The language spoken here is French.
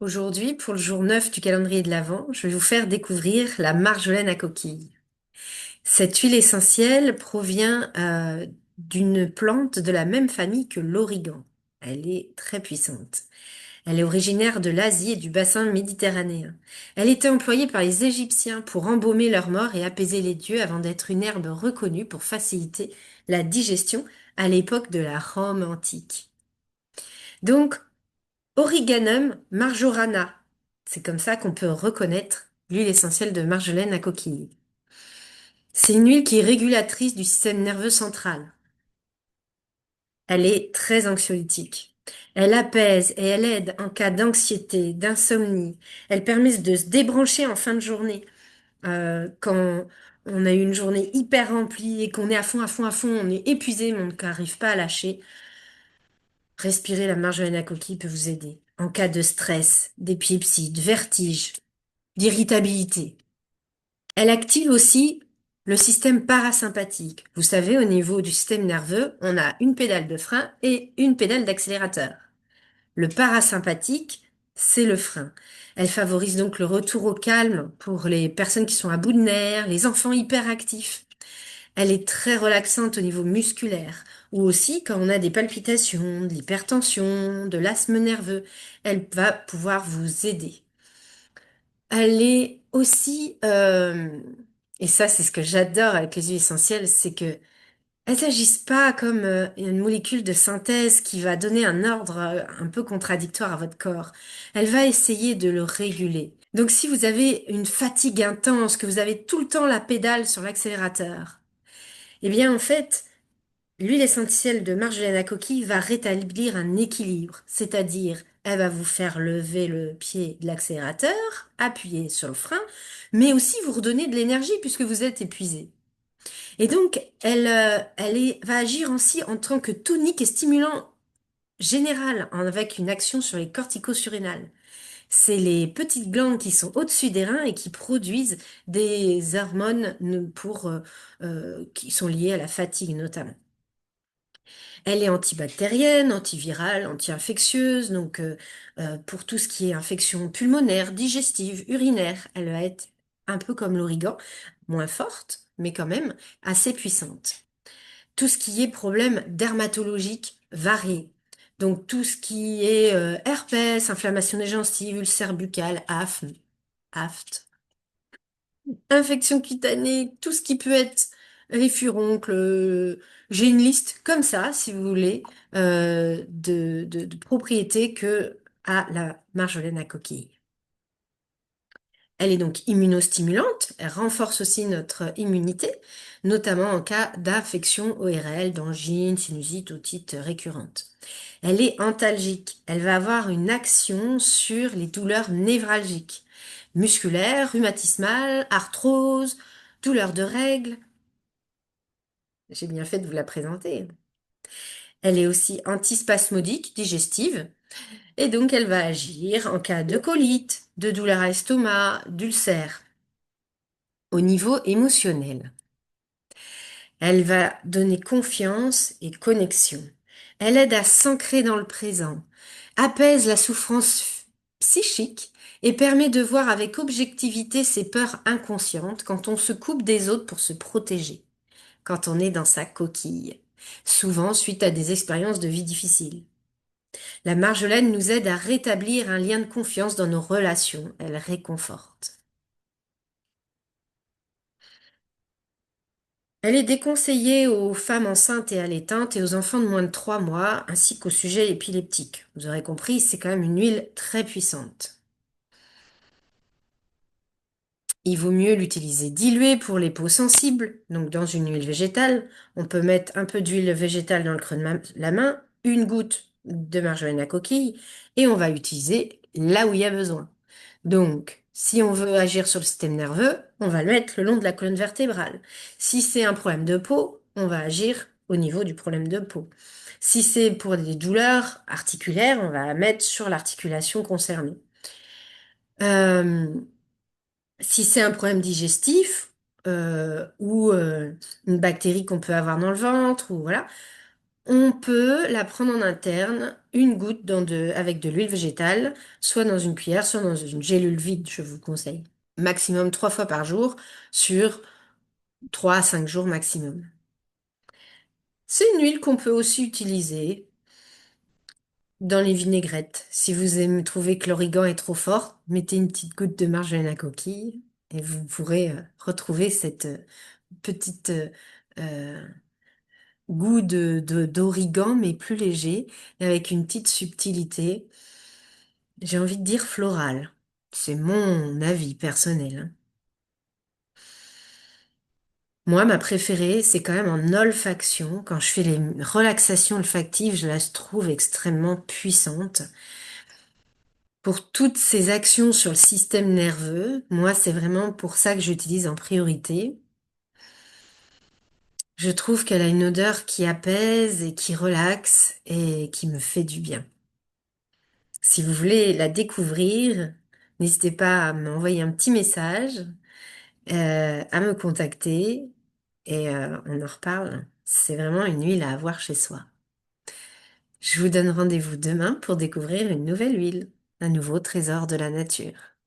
Aujourd'hui, pour le jour 9 du calendrier de l'Avent, je vais vous faire découvrir la marjolaine à coquille. Cette huile essentielle provient d'une plante de la même famille que l'origan. Elle est très puissante. Elle est originaire de l'Asie et du bassin méditerranéen. Elle était employée par les Égyptiens pour embaumer leurs morts et apaiser les dieux avant d'être une herbe reconnue pour faciliter la digestion à l'époque de la Rome antique. Donc, Origanum marjorana. C'est comme ça qu'on peut reconnaître l'huile essentielle de marjolaine à coquille. C'est une huile qui est régulatrice du système nerveux central. Elle est très anxiolytique. Elle apaise et elle aide en cas d'anxiété, d'insomnie. Elle permet de se débrancher en fin de journée. Quand on a eu une journée hyper remplie et qu'on est à fond, à fond, à fond, on est épuisé, mais on n'arrive pas à lâcher. Respirer la marjolaine à coquille peut vous aider. En cas de stress, d'épilepsie, de vertige, d'irritabilité. Elle active aussi le système parasympathique. Vous savez, au niveau du système nerveux, on a une pédale de frein et une pédale d'accélérateur. Le parasympathique, c'est le frein. Elle favorise donc le retour au calme pour les personnes qui sont à bout de nerfs, les enfants hyperactifs. Elle est très relaxante au niveau musculaire, ou aussi quand on a des palpitations, de l'hypertension, de l'asthme nerveux. Elle va pouvoir vous aider. Elle est aussi, et ça c'est ce que j'adore avec les huiles essentielles, c'est que elles n'agissent pas comme une molécule de synthèse qui va donner un ordre un peu contradictoire à votre corps. Elle va essayer de le réguler. Donc si vous avez une fatigue intense, que vous avez tout le temps la pédale sur l'accélérateur, eh bien en fait, l'huile essentielle de marjolaine à coquille va rétablir un équilibre, c'est-à-dire elle va vous faire lever le pied de l'accélérateur, appuyer sur le frein, mais aussi vous redonner de l'énergie puisque vous êtes épuisé. Et donc, va agir aussi en tant que tonique et stimulant général, avec une action sur les corticosurrénales. C'est les petites glandes qui sont au-dessus des reins et qui produisent des hormones qui sont liées à la fatigue notamment. Elle est antibactérienne, antivirale, anti-infectieuse, donc pour tout ce qui est infection pulmonaire, digestive, urinaire, elle va être un peu comme l'origan, moins forte, mais quand même assez puissante. Tout ce qui est problème dermatologique varié, donc tout ce qui est herpès, inflammation des gencives, ulcère buccal, aphte, infection cutanée, tout ce qui peut être les furoncles. J'ai une liste comme ça, si vous voulez, de propriétés que a la marjolaine à coquille. Elle est donc immunostimulante, elle renforce aussi notre immunité, notamment en cas d'infection ORL, d'angine, sinusite, otite récurrente. Elle est antalgique, elle va avoir une action sur les douleurs névralgiques, musculaires, rhumatismales, arthrose, douleurs de règles. J'ai bien fait de vous la présenter. Elle est aussi antispasmodique, digestive, et donc elle va agir en cas de colite, de douleur à l'estomac, d'ulcère. Au niveau émotionnel, elle va donner confiance et connexion. Elle aide à s'ancrer dans le présent, apaise la souffrance psychique et permet de voir avec objectivité ses peurs inconscientes quand on se coupe des autres pour se protéger, quand on est dans sa coquille, souvent suite à des expériences de vie difficiles. La marjolaine nous aide à rétablir un lien de confiance dans nos relations, elle réconforte. Elle est déconseillée aux femmes enceintes et allaitantes et aux enfants de moins de 3 mois, ainsi qu'aux sujets épileptiques. Vous aurez compris, c'est quand même une huile très puissante. Il vaut mieux l'utiliser diluée pour les peaux sensibles, donc dans une huile végétale. On peut mettre un peu d'huile végétale dans le creux de la main, une goutte de marjolaine à coquille, et on va utiliser là où il y a besoin. Donc, si on veut agir sur le système nerveux, on va le mettre le long de la colonne vertébrale. Si c'est un problème de peau, on va agir au niveau du problème de peau. Si c'est pour des douleurs articulaires, on va la mettre sur l'articulation concernée. Euh, Si c'est un problème digestif ou une bactérie qu'on peut avoir dans le ventre, ou voilà, On peut la prendre en interne, une goutte avec de l'huile végétale, soit dans une cuillère, soit dans une gélule vide, je vous conseille. Maximum 3 fois par jour sur 3 à 5 jours maximum. C'est une huile qu'on peut aussi utiliser dans les vinaigrettes. Si vous aimez, trouvez que l'origan est trop fort, mettez une petite goutte de marjolaine à coquille et vous pourrez retrouver cette petite euh, goût d'origan, mais plus léger, et avec une petite subtilité. J'ai envie de dire floral. C'est mon avis personnel, hein. Moi, ma préférée, c'est quand même en olfaction. Quand je fais les relaxations olfactives, je la trouve extrêmement puissante. Pour toutes ces actions sur le système nerveux, moi, c'est vraiment pour ça que j'utilise en priorité. Je trouve qu'elle a une odeur qui apaise et qui relaxe et qui me fait du bien. Si vous voulez la découvrir, n'hésitez pas à m'envoyer un petit message, à me contacter et on en reparle. C'est vraiment une huile à avoir chez soi. Je vous donne rendez-vous demain pour découvrir une nouvelle huile, un nouveau trésor de la nature.